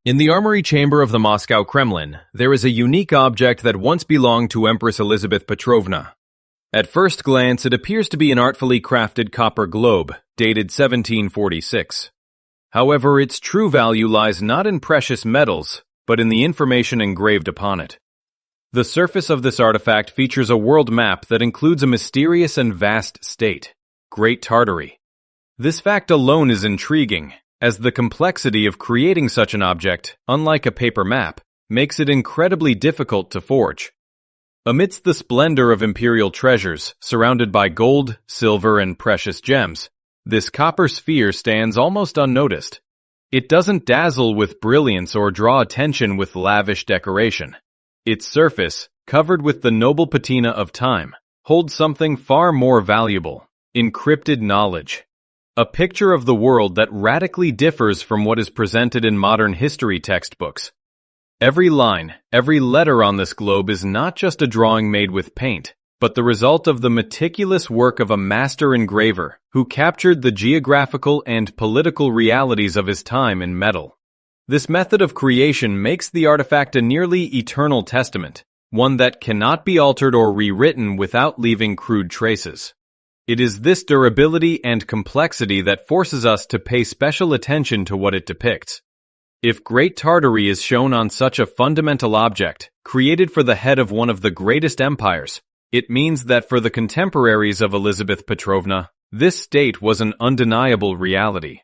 In the armory chamber of the Moscow Kremlin, there is a unique object that once belonged to Empress Elizabeth Petrovna. At first glance, it appears to be an artfully crafted copper globe, dated 1746. However, its true value lies not in precious metals, but in the information engraved upon it. The surface of this artifact features a world map that includes a mysterious and vast state, Great Tartary. This fact alone is intriguing, as the complexity of creating such an object, unlike a paper map, makes it incredibly difficult to forge. Amidst the splendor of imperial treasures, surrounded by gold, silver, and precious gems, this copper sphere stands almost unnoticed. It doesn't dazzle with brilliance or draw attention with lavish decoration. Its surface, covered with the noble patina of time, holds something far more valuable: encrypted knowledge. A picture of the world that radically differs from what is presented in modern history textbooks. Every line, every letter on this globe is not just a drawing made with paint, but the result of the meticulous work of a master engraver who captured the geographical and political realities of his time in metal. This method of creation makes the artifact a nearly eternal testament, one that cannot be altered or rewritten without leaving crude traces. It is this durability and complexity that forces us to pay special attention to what it depicts. If Great Tartary is shown on such a fundamental object, created for the head of one of the greatest empires, it means that for the contemporaries of Elizabeth Petrovna, this state was an undeniable reality.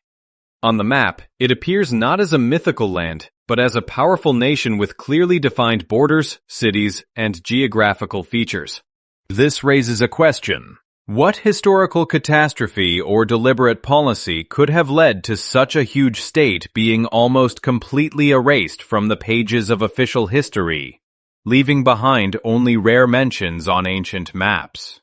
On the map, it appears not as a mythical land, but as a powerful nation with clearly defined borders, cities, and geographical features. This raises a question. What historical catastrophe or deliberate policy could have led to such a huge state being almost completely erased from the pages of official history, leaving behind only rare mentions on ancient maps?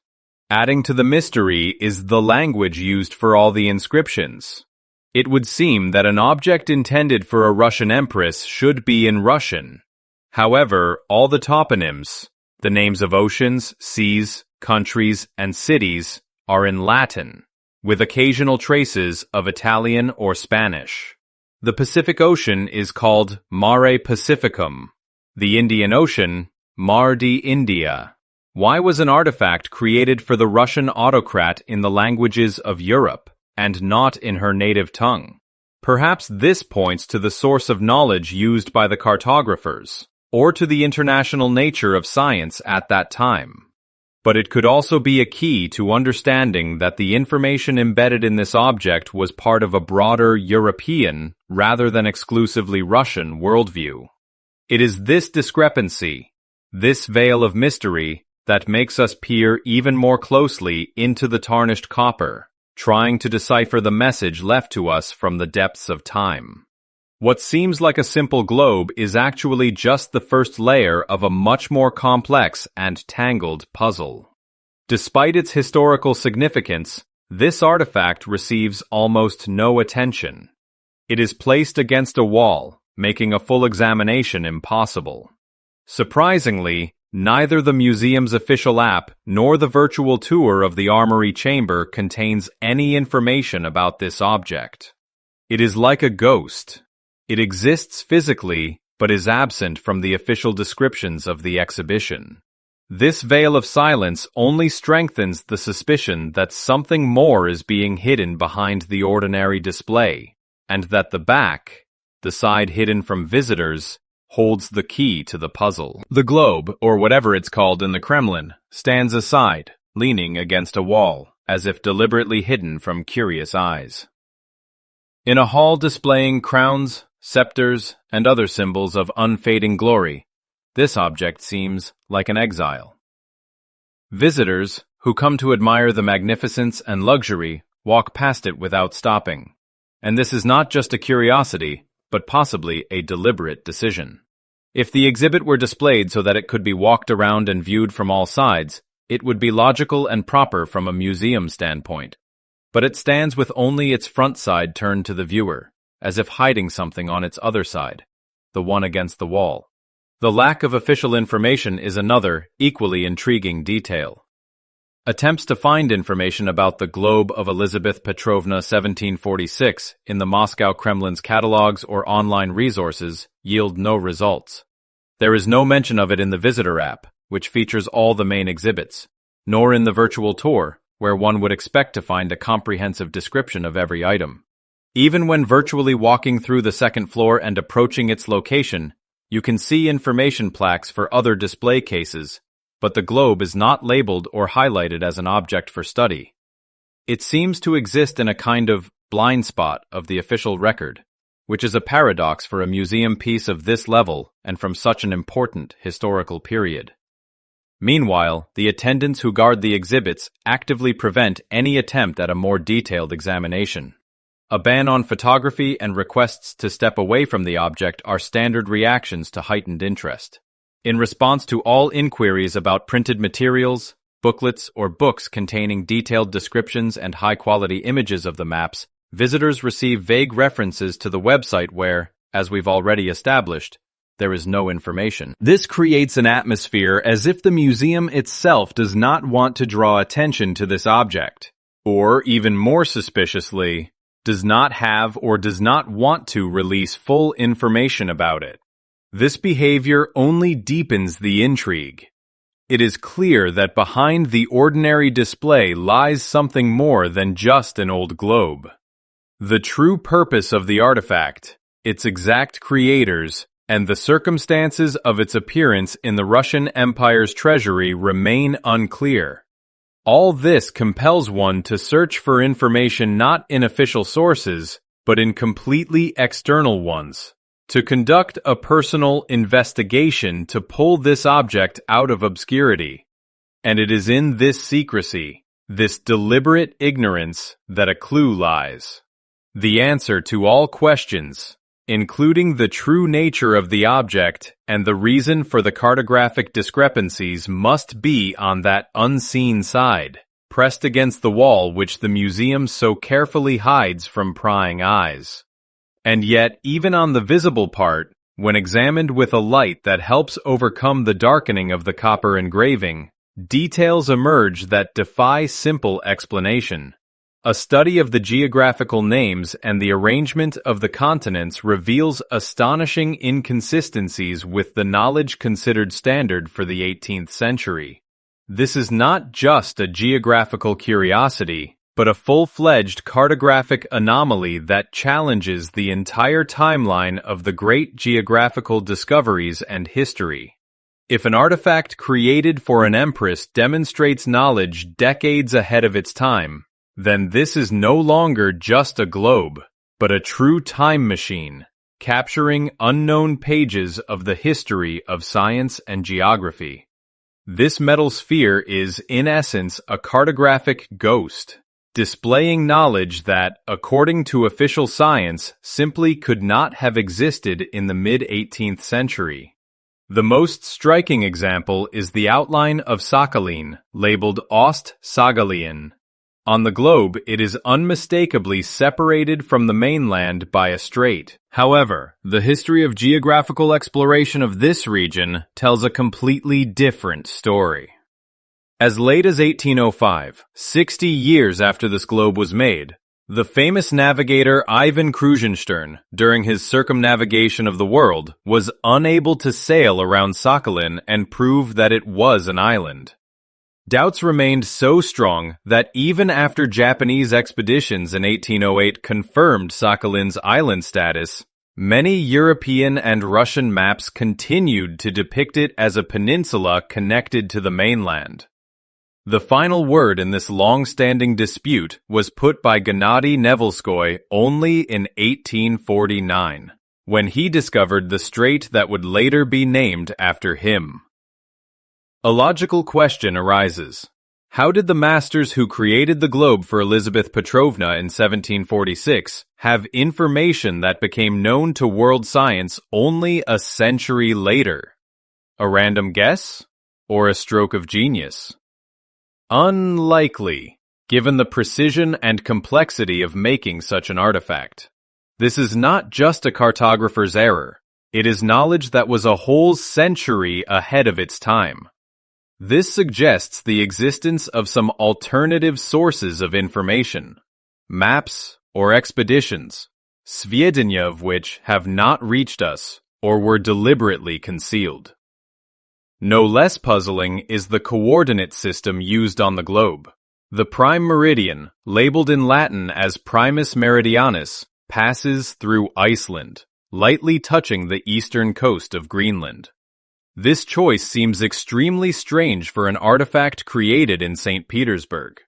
Adding to the mystery is the language used for all the inscriptions. It would seem that an object intended for a Russian empress should be in Russian. However, all the toponyms, the names of oceans, seas, countries, and cities, are in Latin, with occasional traces of Italian or Spanish. The Pacific Ocean is called Mare Pacificum, the Indian Ocean, Mar di India. Why was an artifact created for the Russian autocrat in the languages of Europe, and not in her native tongue? Perhaps this points to the source of knowledge used by the cartographers, or to the international nature of science at that time. But it could also be a key to understanding that the information embedded in this object was part of a broader European, rather than exclusively Russian, worldview. It is this discrepancy, this veil of mystery, that makes us peer even more closely into the tarnished copper, trying to decipher the message left to us from the depths of time. What seems like a simple globe is actually just the first layer of a much more complex and tangled puzzle. Despite its historical significance, this artifact receives almost no attention. It is placed against a wall, making a full examination impossible. Surprisingly, neither the museum's official app nor the virtual tour of the armory chamber contains any information about this object. It is like a ghost. It exists physically, but is absent from the official descriptions of the exhibition. This veil of silence only strengthens the suspicion that something more is being hidden behind the ordinary display, and that the back, the side hidden from visitors, holds the key to the puzzle. The globe, or whatever it's called in the Kremlin, stands aside, leaning against a wall, as if deliberately hidden from curious eyes. In a hall displaying crowns, scepters, and other symbols of unfading glory, this object seems like an exile. Visitors, who come to admire the magnificence and luxury, walk past it without stopping. And this is not just a curiosity, but possibly a deliberate decision. If the exhibit were displayed so that it could be walked around and viewed from all sides, it would be logical and proper from a museum standpoint. But it stands with only its front side turned to the viewer, as if hiding something on its other side, the one against the wall. The lack of official information is another, equally intriguing detail. Attempts to find information about the globe of Elizabeth Petrovna 1746 in the Moscow Kremlin's catalogs or online resources yield no results. There is no mention of it in the Visitor app, which features all the main exhibits, nor in the virtual tour, where one would expect to find a comprehensive description of every item. Even when virtually walking through the second floor and approaching its location, you can see information plaques for other display cases, but the globe is not labeled or highlighted as an object for study. It seems to exist in a kind of blind spot of the official record, which is a paradox for a museum piece of this level and from such an important historical period. Meanwhile, the attendants who guard the exhibits actively prevent any attempt at a more detailed examination. A ban on photography and requests to step away from the object are standard reactions to heightened interest. In response to all inquiries about printed materials, booklets, or books containing detailed descriptions and high-quality images of the maps, visitors receive vague references to the website where, as we've already established, there is no information. This creates an atmosphere as if the museum itself does not want to draw attention to this object, or, even more suspiciously, does not have or does not want to release full information about it. This behavior only deepens the intrigue. It is clear that behind the ordinary display lies something more than just an old globe. The true purpose of the artifact, its exact creators, and the circumstances of its appearance in the Russian Empire's treasury remain unclear. All this compels one to search for information not in official sources, but in completely external ones, to conduct a personal investigation to pull this object out of obscurity. And it is in this secrecy, this deliberate ignorance, that a clue lies. The answer to all questions, including the true nature of the object and the reason for the cartographic discrepancies, must be on that unseen side, pressed against the wall which the museum so carefully hides from prying eyes. And yet, even on the visible part, when examined with a light that helps overcome the darkening of the copper engraving, details emerge that defy simple explanation. A study of the geographical names and the arrangement of the continents reveals astonishing inconsistencies with the knowledge considered standard for the 18th century. This is not just a geographical curiosity, but a full-fledged cartographic anomaly that challenges the entire timeline of the great geographical discoveries and history. If an artifact created for an empress demonstrates knowledge decades ahead of its time, then this is no longer just a globe, but a true time machine, capturing unknown pages of the history of science and geography. This metal sphere is, in essence, a cartographic ghost, displaying knowledge that, according to official science, simply could not have existed in the mid-18th century. The most striking example is the outline of Sakhalin, labeled Ost-Saghalien. On the globe, it is unmistakably separated from the mainland by a strait. However, the history of geographical exploration of this region tells a completely different story. As late as 1805, 60 years after this globe was made, the famous navigator Ivan Krusenstern, during his circumnavigation of the world, was unable to sail around Sakhalin and prove that it was an island. Doubts remained so strong that even after Japanese expeditions in 1808 confirmed Sakhalin's island status, many European and Russian maps continued to depict it as a peninsula connected to the mainland. The final word in this long-standing dispute was put by Gennady Nevelskoy only in 1849, when he discovered the strait that would later be named after him. A logical question arises. How did the masters who created the globe for Elizabeth Petrovna in 1746 have information that became known to world science only a century later? A random guess? Or a stroke of genius? Unlikely, given the precision and complexity of making such an artifact. This is not just a cartographer's error. It is knowledge that was a whole century ahead of its time. This suggests the existence of some alternative sources of information, maps or expeditions, сведения of which have not reached us or were deliberately concealed. No less puzzling is the coordinate system used on the globe. The prime meridian, labeled in Latin as Primus Meridianus, passes through Iceland, lightly touching the eastern coast of Greenland. This choice seems extremely strange for an artifact created in St. Petersburg.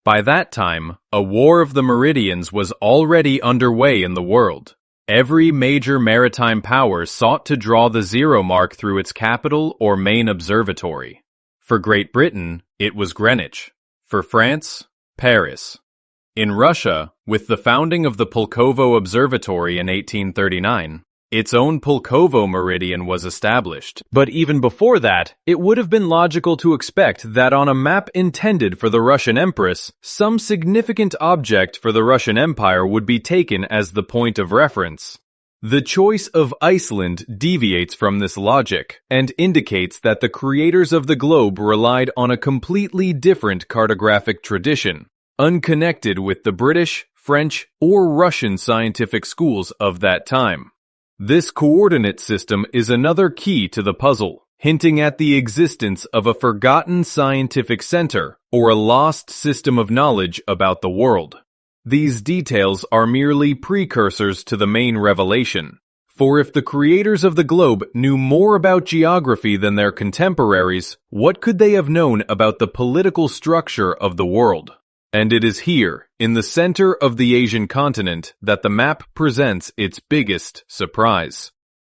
By that time, a war of the meridians was already underway in the world. Every major maritime power sought to draw the zero mark through its capital or main observatory. For Great Britain, it was Greenwich. For France, Paris. In Russia, with the founding of the Pulkovo Observatory in 1839, its own Pulkovo meridian was established. But even before that, it would have been logical to expect that on a map intended for the Russian Empress, some significant object for the Russian Empire would be taken as the point of reference. The choice of Iceland deviates from this logic and indicates that the creators of the globe relied on a completely different cartographic tradition, unconnected with the British, French, or Russian scientific schools of that time. This coordinate system is another key to the puzzle, hinting at the existence of a forgotten scientific center or a lost system of knowledge about the world. These details are merely precursors to the main revelation, for if the creators of the globe knew more about geography than their contemporaries, what could they have known about the political structure of the world? And it is here, in the center of the Asian continent, that the map presents its biggest surprise.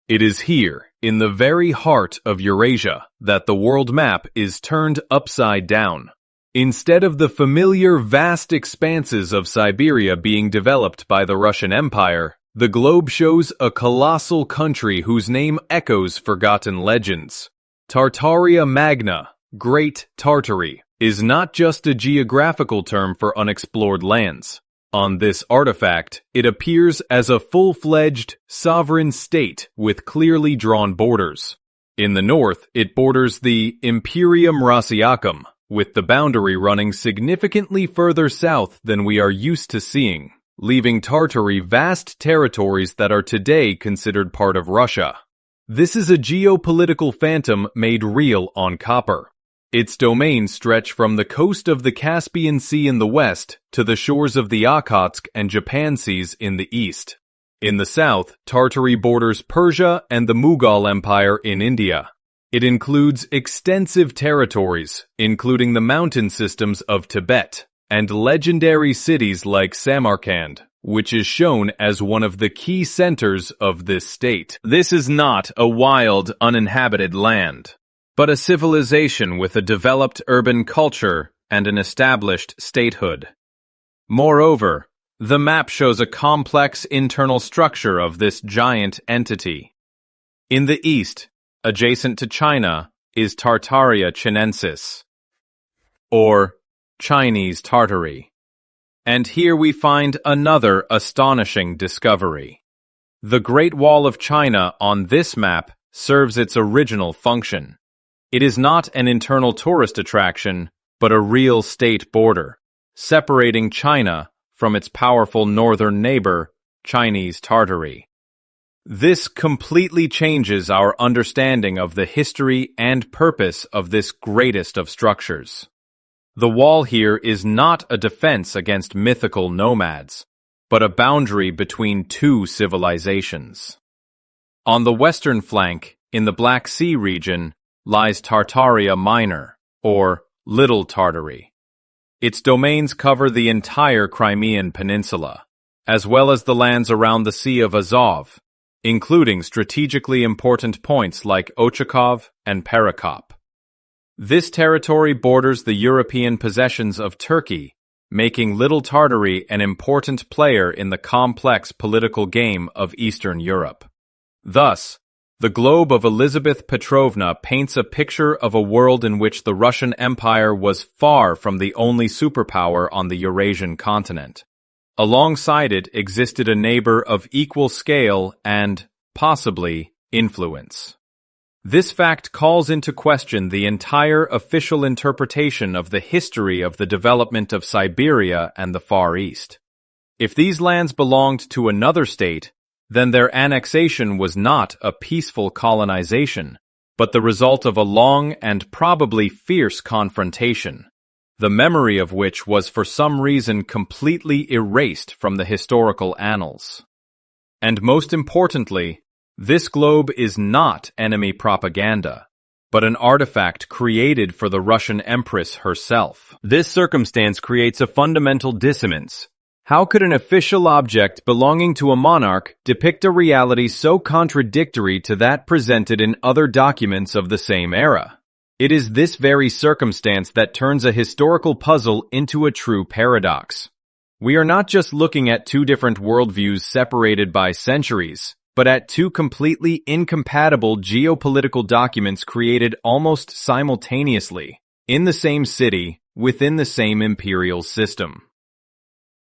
It is here, in the very heart of Eurasia, that the world map is turned upside down. Instead of the familiar vast expanses of Siberia being developed by the Russian Empire, the globe shows a colossal country whose name echoes forgotten legends. Tartaria Magna, Great Tartary, is not just a geographical term for unexplored lands. On this artifact, it appears as a full-fledged, sovereign state with clearly drawn borders. In the north, it borders the Imperium Rossiacum, with the boundary running significantly further south than we are used to seeing, leaving Tartary vast territories that are today considered part of Russia. This is a geopolitical phantom made real on copper. Its domains stretch from the coast of the Caspian Sea in the west to the shores of the Okhotsk and Japan Seas in the east. In the south, Tartary borders Persia and the Mughal Empire in India. It includes extensive territories, including the mountain systems of Tibet, and legendary cities like Samarkand, which is shown as one of the key centers of this state. This is not a wild, uninhabited land, but a civilization with a developed urban culture and an established statehood. Moreover, the map shows a complex internal structure of this giant entity. In the east, adjacent to China, is Tartaria Chinensis, or Chinese Tartary. And here we find another astonishing discovery. The Great Wall of China on this map serves its original function. It is not an internal tourist attraction, but a real state border, separating China from its powerful northern neighbor, Chinese Tartary. This completely changes our understanding of the history and purpose of this greatest of structures. The wall here is not a defense against mythical nomads, but a boundary between two civilizations. On the western flank, in the Black Sea region, lies Tartaria Minor, or Little Tartary. Its domains cover the entire Crimean Peninsula, as well as the lands around the Sea of Azov, including strategically important points like Ochakov and Perekop. This territory borders the European possessions of Turkey, making Little Tartary an important player in the complex political game of Eastern Europe. Thus, the globe of Elizabeth Petrovna paints a picture of a world in which the Russian Empire was far from the only superpower on the Eurasian continent. Alongside it existed a neighbor of equal scale and, possibly, influence. This fact calls into question the entire official interpretation of the history of the development of Siberia and the Far East. If these lands belonged to another state, then their annexation was not a peaceful colonization, but the result of a long and probably fierce confrontation, the memory of which was for some reason completely erased from the historical annals. And most importantly, this globe is not enemy propaganda, but an artifact created for the Russian Empress herself. This circumstance creates a fundamental dissonance. How could an official object belonging to a monarch depict a reality so contradictory to that presented in other documents of the same era? It is this very circumstance that turns a historical puzzle into a true paradox. We are not just looking at two different worldviews separated by centuries, but at two completely incompatible geopolitical documents created almost simultaneously, in the same city, within the same imperial system.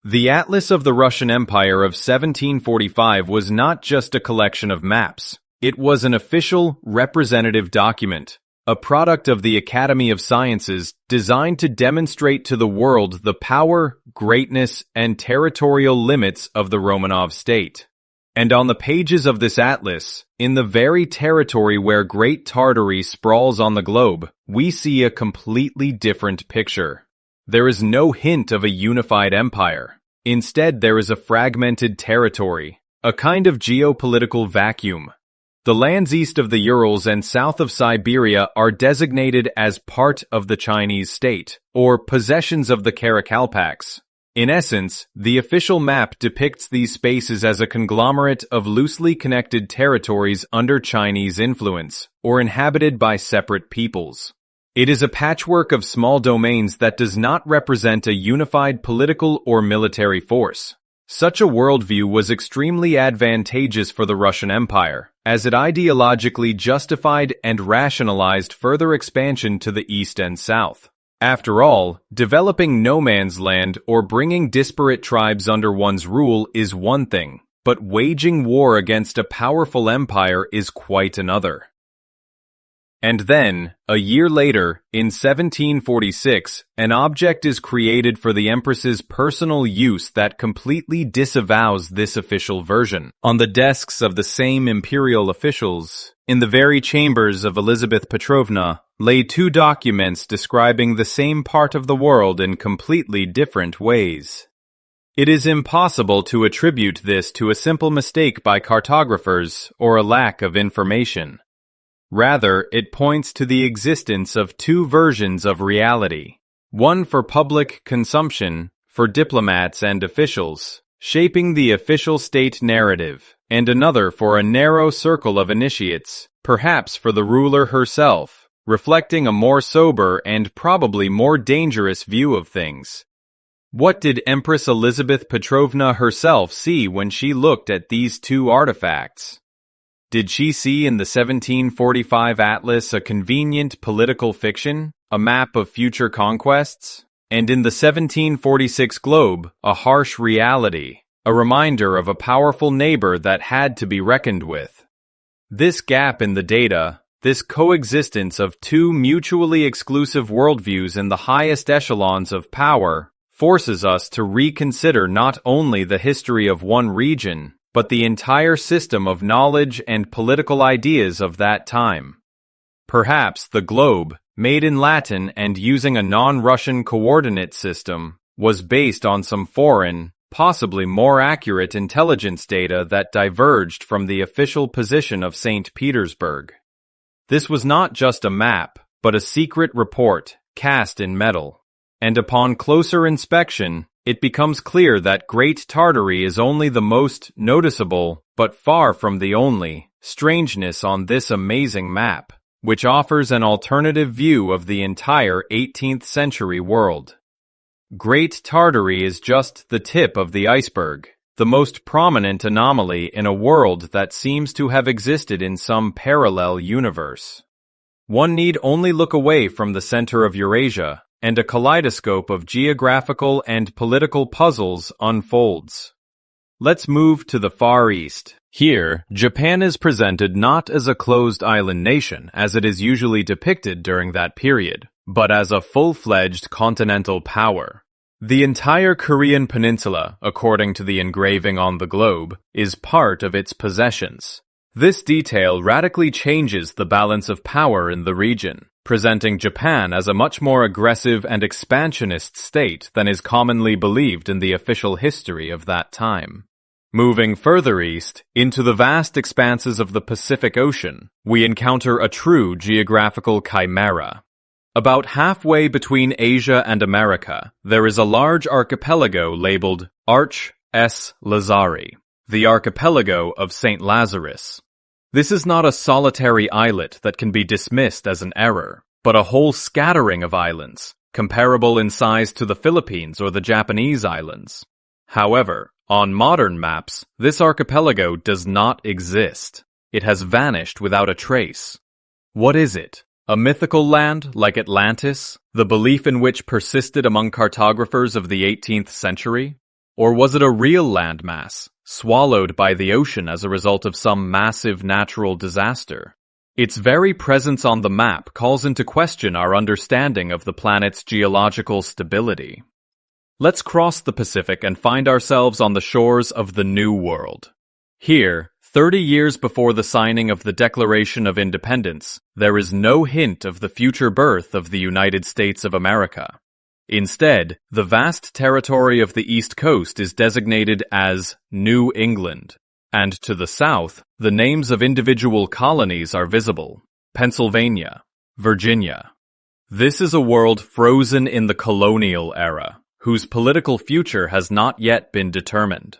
The Atlas of the Russian Empire of 1745 was not just a collection of maps. It was an official, representative document, a product of the Academy of Sciences designed to demonstrate to the world the power, greatness, and territorial limits of the Romanov state. And on the pages of this atlas, in the very territory where Great Tartary sprawls on the globe, we see a completely different picture. There is no hint of a unified empire. Instead, there is a fragmented territory, a kind of geopolitical vacuum. The lands east of the Urals and south of Siberia are designated as part of the Chinese state, or possessions of the Karakalpaks. In essence, the official map depicts these spaces as a conglomerate of loosely connected territories under Chinese influence, or inhabited by separate peoples. It is a patchwork of small domains that does not represent a unified political or military force. Such a worldview was extremely advantageous for the Russian Empire, as it ideologically justified and rationalized further expansion to the east and south. After all, developing no man's land or bringing disparate tribes under one's rule is one thing, but waging war against a powerful empire is quite another. And then, a year later, in 1746, an object is created for the Empress's personal use that completely disavows this official version. On the desks of the same imperial officials, in the very chambers of Elizabeth Petrovna, lay two documents describing the same part of the world in completely different ways. It is impossible to attribute this to a simple mistake by cartographers or a lack of information. Rather, it points to the existence of two versions of reality, one for public consumption, for diplomats and officials, shaping the official state narrative, and another for a narrow circle of initiates, perhaps for the ruler herself, reflecting a more sober and probably more dangerous view of things. What did Empress Elizabeth Petrovna herself see when she looked at these two artifacts? Did she see in the 1745 atlas a convenient political fiction, a map of future conquests? And in the 1746 globe, a harsh reality, a reminder of a powerful neighbor that had to be reckoned with? This gap in the data, this coexistence of two mutually exclusive worldviews in the highest echelons of power, forces us to reconsider not only the history of one region, but the entire system of knowledge and political ideas of that time. Perhaps the globe, made in Latin and using a non-Russian coordinate system, was based on some foreign, possibly more accurate intelligence data that diverged from the official position of St. Petersburg. This was not just a map, but a secret report, cast in metal. And upon closer inspection, it becomes clear that Great Tartary is only the most noticeable, but far from the only, strangeness on this amazing map, which offers an alternative view of the entire 18th century world. Great Tartary is just the tip of the iceberg, the most prominent anomaly in a world that seems to have existed in some parallel universe. One need only look away from the center of Eurasia, and a kaleidoscope of geographical and political puzzles unfolds. Let's move to the Far East. Here, Japan is presented not as a closed island nation, as it is usually depicted during that period, but as a full-fledged continental power. The entire Korean peninsula, according to the engraving on the globe, is part of its possessions. This detail radically changes the balance of power in the region, presenting Japan as a much more aggressive and expansionist state than is commonly believed in the official history of that time. Moving further east, into the vast expanses of the Pacific Ocean, we encounter a true geographical chimera. About halfway between Asia and America, there is a large archipelago labeled Arch S. Lazari, the archipelago of St. Lazarus. This is not a solitary islet that can be dismissed as an error, but a whole scattering of islands, comparable in size to the Philippines or the Japanese islands. However, on modern maps, this archipelago does not exist. It has vanished without a trace. What is it? A mythical land like Atlantis, the belief in which persisted among cartographers of the 18th century? Or was it a real landmass, swallowed by the ocean as a result of some massive natural disaster? Its very presence on the map calls into question our understanding of the planet's geological stability. Let's cross the Pacific and find ourselves on the shores of the New World. Here, 30 years before the signing of the Declaration of Independence, there is no hint of the future birth of the United States of America. Instead, the vast territory of the East Coast is designated as New England, and to the south, the names of individual colonies are visible: Pennsylvania, Virginia. This is a world frozen in the colonial era, whose political future has not yet been determined.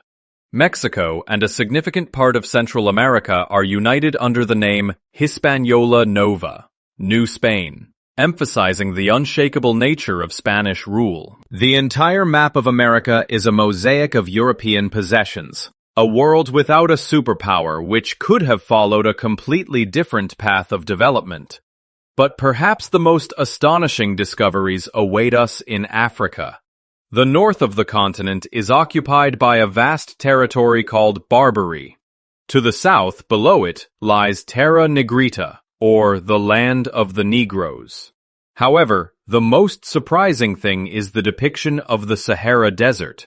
Mexico and a significant part of Central America are united under the name Hispaniola Nova, New Spain, emphasizing the unshakable nature of Spanish rule. The entire map of America is a mosaic of European possessions, a world without a superpower which could have followed a completely different path of development. But perhaps the most astonishing discoveries await us in Africa. The north of the continent is occupied by a vast territory called Barbary. To the south, below it, lies Terra Negrita, or the land of the Negroes. However, the most surprising thing is the depiction of the Sahara Desert.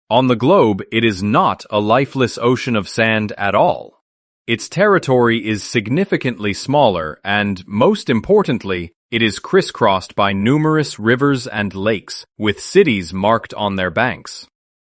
On the globe, it is not a lifeless ocean of sand at all. Its territory is significantly smaller and, most importantly, it is crisscrossed by numerous rivers and lakes, with cities marked on their banks.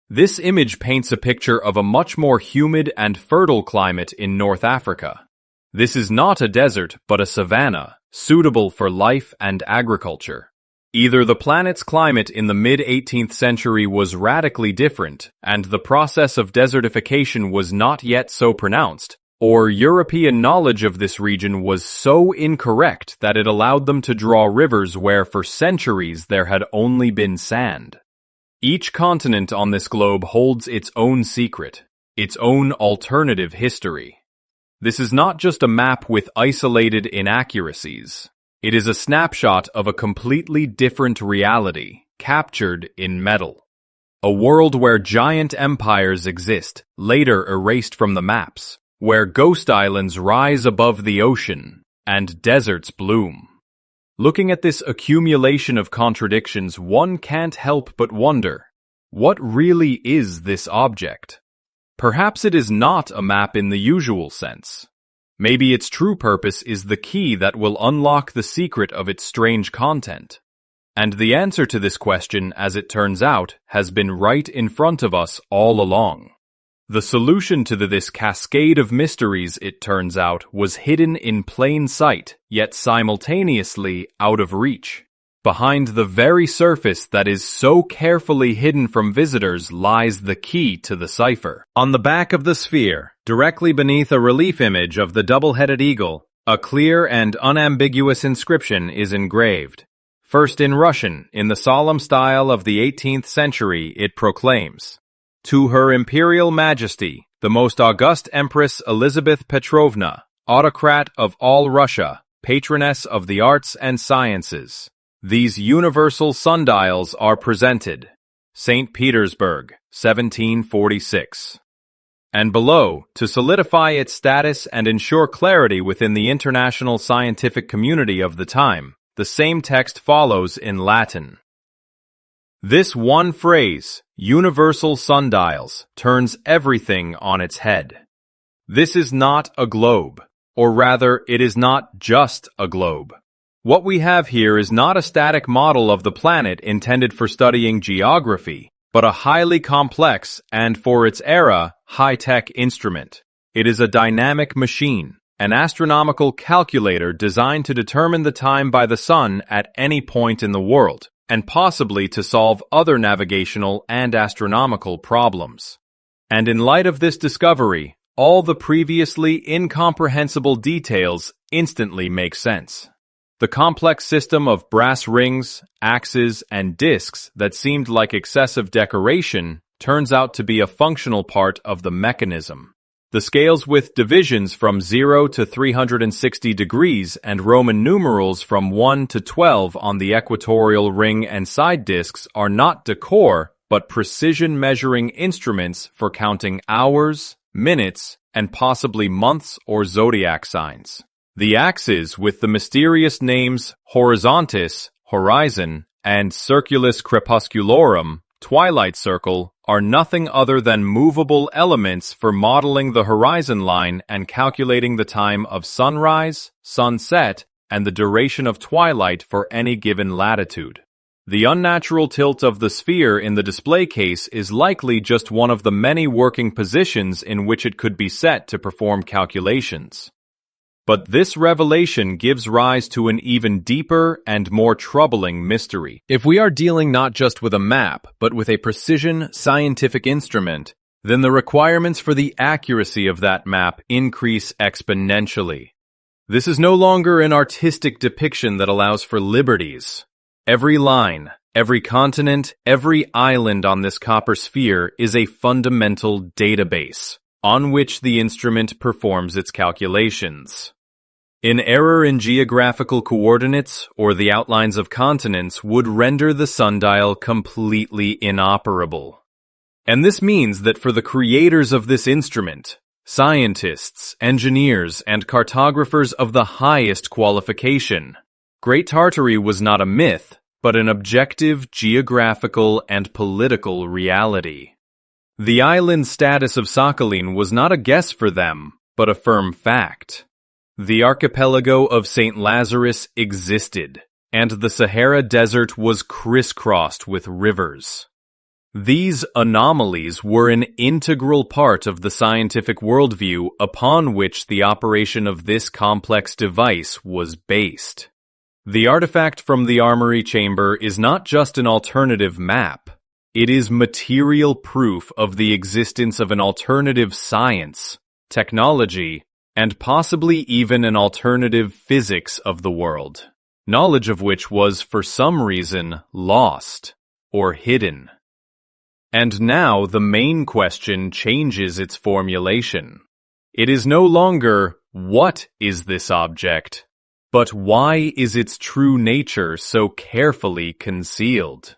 This image paints a picture of a much more humid and fertile climate in North Africa. This is not a desert, but a savanna, suitable for life and agriculture. Either the planet's climate in the mid-18th century was radically different, and the process of desertification was not yet so pronounced, or European knowledge of this region was so incorrect that it allowed them to draw rivers where for centuries there had only been sand. Each continent on this globe holds its own secret, its own alternative history. This is not just a map with isolated inaccuracies. It is a snapshot of a completely different reality, captured in metal. A world where giant empires exist, later erased from the maps, where ghost islands rise above the ocean, and deserts bloom. Looking at this accumulation of contradictions, one can't help but wonder, what really is this object? Perhaps it is not a map in the usual sense. Maybe its true purpose is the key that will unlock the secret of its strange content. And the answer to this question, as it turns out, has been right in front of us all along. The solution to this cascade of mysteries, it turns out, was hidden in plain sight, yet simultaneously out of reach. Behind the very surface that is so carefully hidden from visitors lies the key to the cipher. On the back of the sphere, directly beneath a relief image of the double-headed eagle, a clear and unambiguous inscription is engraved. First in Russian, in the solemn style of the 18th century, it proclaims, "To Her Imperial Majesty, the Most August Empress Elizabeth Petrovna, Autocrat of all Russia, Patroness of the Arts and Sciences. These universal sundials are presented. St. Petersburg, 1746. And below, to solidify its status and ensure clarity within the international scientific community of the time, the same text follows in Latin. This one phrase, universal sundials, turns everything on its head. This is not a globe, or rather, it is not just a globe. What we have here is not a static model of the planet intended for studying geography, but a highly complex and, for its era, high-tech instrument. It is a dynamic machine, an astronomical calculator designed to determine the time by the sun at any point in the world, and possibly to solve other navigational and astronomical problems. And in light of this discovery, all the previously incomprehensible details instantly make sense. The complex system of brass rings, axes, and discs that seemed like excessive decoration turns out to be a functional part of the mechanism. The scales with divisions from 0 to 360 degrees and Roman numerals from 1 to 12 on the equatorial ring and side discs are not decor, but precision measuring instruments for counting hours, minutes, and possibly months or zodiac signs. The axes with the mysterious names horizontis, horizon, and circulus crepusculorum, twilight circle, are nothing other than movable elements for modeling the horizon line and calculating the time of sunrise, sunset, and the duration of twilight for any given latitude. The unnatural tilt of the sphere in the display case is likely just one of the many working positions in which it could be set to perform calculations. But this revelation gives rise to an even deeper and more troubling mystery. If we are dealing not just with a map, but with a precision scientific instrument, then the requirements for the accuracy of that map increase exponentially. This is no longer an artistic depiction that allows for liberties. Every line, every continent, every island on this copper sphere is a fundamental database on which the instrument performs its calculations. An error in geographical coordinates or the outlines of continents would render the sundial completely inoperable. And this means that for the creators of this instrument, scientists, engineers, and cartographers of the highest qualification, Great Tartary was not a myth, but an objective geographical and political reality. The island status of Sakhalin was not a guess for them, but a firm fact. The archipelago of St. Lazarus existed, and the Sahara Desert was crisscrossed with rivers. These anomalies were an integral part of the scientific worldview upon which the operation of this complex device was based. The artifact from the armory chamber is not just an alternative map. It is material proof of the existence of an alternative science, technology, and possibly even an alternative physics of the world, knowledge of which was, for some reason, lost or hidden. And now the main question changes its formulation. It is no longer, what is this object, but why is its true nature so carefully concealed?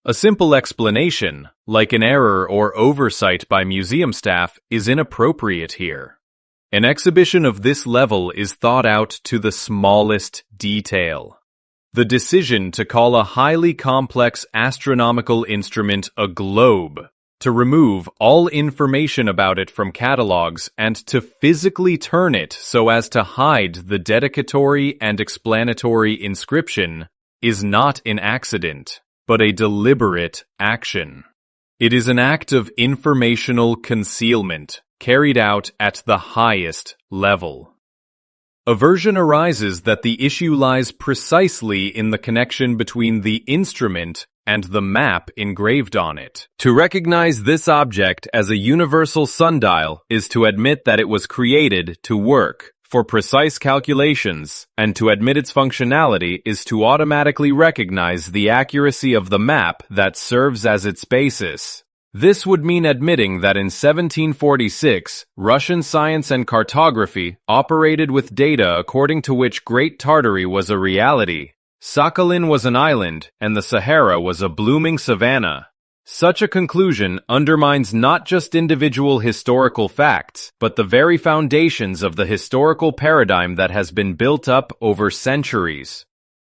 A simple explanation, like an error or oversight by museum staff, is inappropriate here. An exhibition of this level is thought out to the smallest detail. The decision to call a highly complex astronomical instrument a globe, to remove all information about it from catalogs, and to physically turn it so as to hide the dedicatory and explanatory inscription, is not an accident, but a deliberate action. It is an act of informational concealment, carried out at the highest level. Aversion arises that the issue lies precisely in the connection between the instrument and the map engraved on it. To recognize this object as a universal sundial is to admit that it was created to work for precise calculations, and to admit its functionality is to automatically recognize the accuracy of the map that serves as its basis. This would mean admitting that in 1746, Russian science and cartography operated with data according to which Great Tartary was a reality, Sakhalin was an island, and the Sahara was a blooming savanna. Such a conclusion undermines not just individual historical facts, but the very foundations of the historical paradigm that has been built up over centuries.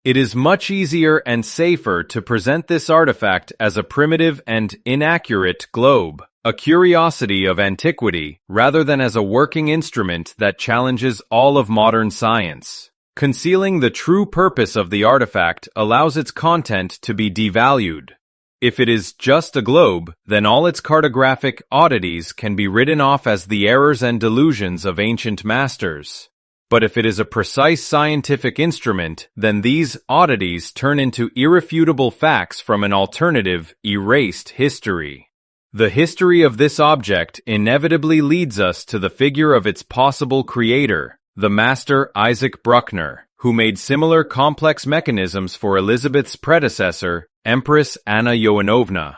It is much easier and safer to present this artifact as a primitive and inaccurate globe, a curiosity of antiquity, rather than as a working instrument that challenges all of modern science. Concealing the true purpose of the artifact allows its content to be devalued. If it is just a globe, then all its cartographic oddities can be written off as the errors and delusions of ancient masters. But if it is a precise scientific instrument, then these oddities turn into irrefutable facts from an alternative, erased history. The history of this object inevitably leads us to the figure of its possible creator, the master Isaac Bruckner, who made similar complex mechanisms for Elizabeth's predecessor, Empress Anna Yoanovna.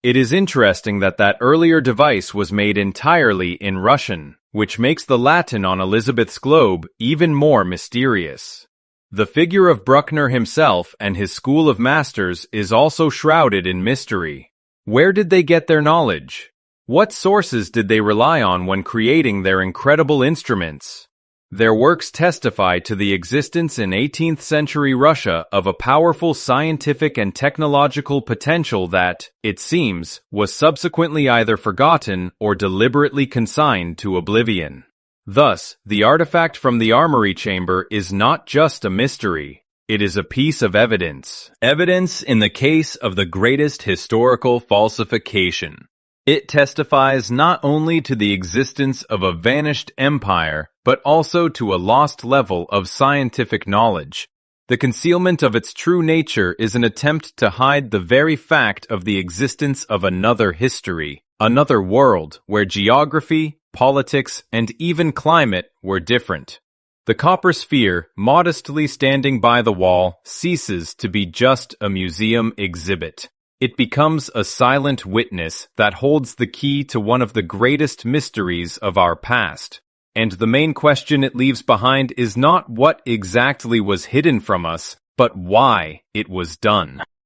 It is interesting that earlier device was made entirely in Russian, which makes the Latin on Elizabeth's globe even more mysterious. The figure of Bruckner himself and his school of masters is also shrouded in mystery. Where did they get their knowledge? What sources did they rely on when creating their incredible instruments? Their works testify to the existence in 18th century Russia of a powerful scientific and technological potential that, it seems, was subsequently either forgotten or deliberately consigned to oblivion. Thus, the artifact from the armory chamber is not just a mystery, it is a piece of evidence. Evidence in the case of the greatest historical falsification. It testifies not only to the existence of a vanished empire, but also to a lost level of scientific knowledge. The concealment of its true nature is an attempt to hide the very fact of the existence of another history, another world where geography, politics, and even climate were different. The copper sphere, modestly standing by the wall, ceases to be just a museum exhibit. It becomes a silent witness that holds the key to one of the greatest mysteries of our past. And the main question it leaves behind is not what exactly was hidden from us, but why it was done.